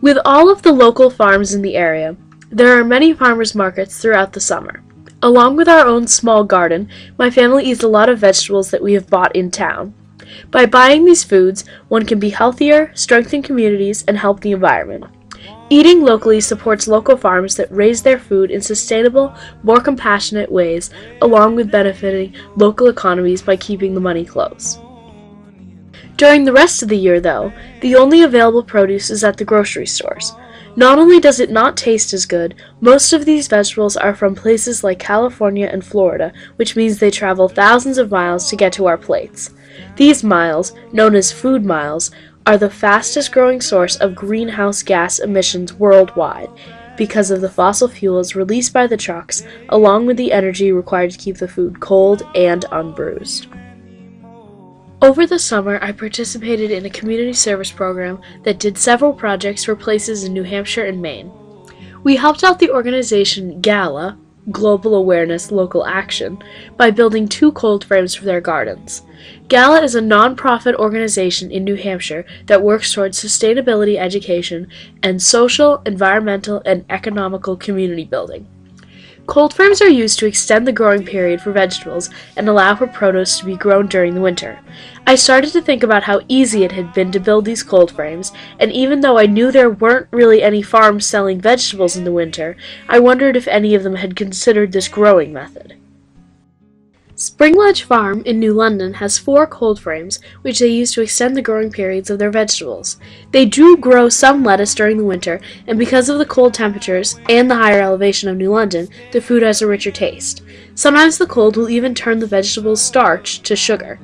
With all of the local farms in the area, there are many farmers markets throughout the summer. Along with our own small garden, my family eats a lot of vegetables that we have bought in town. By buying these foods, one can be healthier, strengthen communities, and help the environment. Eating locally supports local farms that raise their food in sustainable, more compassionate ways, along with benefiting local economies by keeping the money close. During the rest of the year, though, the only available produce is at the grocery stores. Not only does it not taste as good, most of these vegetables are from places like California and Florida, which means they travel thousands of miles to get to our plates. These miles, known as food miles, are the fastest growing source of greenhouse gas emissions worldwide because of the fossil fuels released by the trucks, along with the energy required to keep the food cold and unbruised. Over the summer, I participated in a community service program that did several projects for places in New Hampshire and Maine. We helped out the organization GALA, Global Awareness Local Action, by building 2 cold frames for their gardens. GALA is a non-profit organization in New Hampshire that works towards sustainability education and social, environmental, and economical community building. Cold frames are used to extend the growing period for vegetables and allow for produce to be grown during the winter. I started to think about how easy it had been to build these cold frames, and even though I knew there weren't really any farms selling vegetables in the winter, I wondered if any of them had considered this growing method. Springledge Farm in New London has 4 cold frames, which they use to extend the growing periods of their vegetables. They do grow some lettuce during the winter, and because of the cold temperatures and the higher elevation of New London, the food has a richer taste. Sometimes the cold will even turn the vegetable starch to sugar.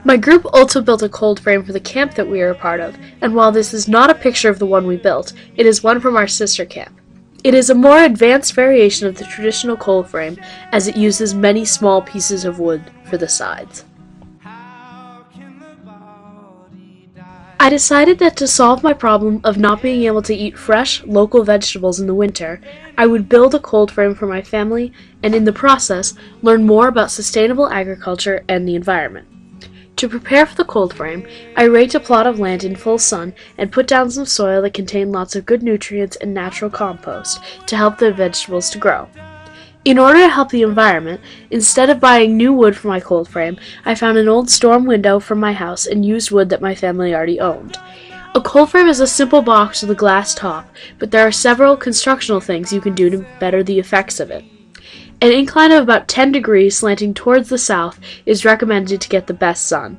My group also built a cold frame for the camp that we are a part of, and while this is not a picture of the one we built, it is one from our sister camp. It is a more advanced variation of the traditional cold frame, as it uses many small pieces of wood for the sides. I decided that to solve my problem of not being able to eat fresh, local vegetables in the winter, I would build a cold frame for my family, and in the process, learn more about sustainable agriculture and the environment. To prepare for the cold frame, I raked a plot of land in full sun and put down some soil that contained lots of good nutrients and natural compost to help the vegetables to grow. In order to help the environment, instead of buying new wood for my cold frame, I found an old storm window from my house and used wood that my family already owned. A cold frame is a simple box with a glass top, but there are several constructional things you can do to better the effects of it. An incline of about 10 degrees slanting towards the south is recommended to get the best sun.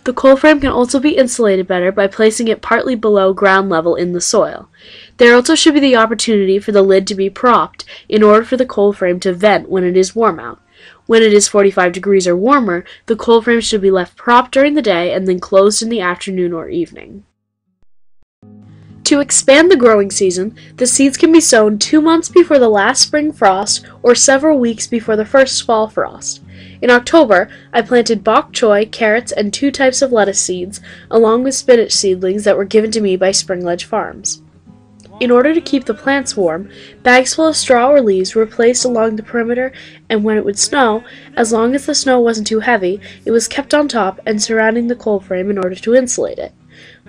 The cold frame can also be insulated better by placing it partly below ground level in the soil. There also should be the opportunity for the lid to be propped in order for the cold frame to vent when it is warm out. When it is 45 degrees or warmer, the cold frame should be left propped during the day and then closed in the afternoon or evening. To expand the growing season, the seeds can be sown 2 months before the last spring frost or several weeks before the first fall frost. In October, I planted bok choy, carrots, and 2 types of lettuce seeds, along with spinach seedlings that were given to me by Springledge Farms. In order to keep the plants warm, bags full of straw or leaves were placed along the perimeter, and when it would snow, as long as the snow wasn't too heavy, it was kept on top and surrounding the cold frame in order to insulate it.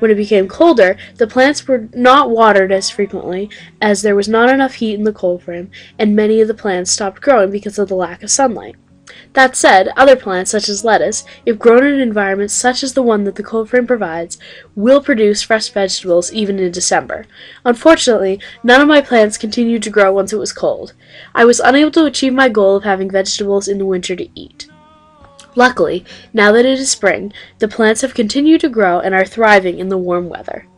When it became colder, the plants were not watered as frequently, as there was not enough heat in the cold frame, and many of the plants stopped growing because of the lack of sunlight. That said, other plants, such as lettuce, if grown in an environment such as the one that the cold frame provides, will produce fresh vegetables even in December. Unfortunately, none of my plants continued to grow once it was cold. I was unable to achieve my goal of having vegetables in the winter to eat. Luckily, now that it is spring, the plants have continued to grow and are thriving in the warm weather.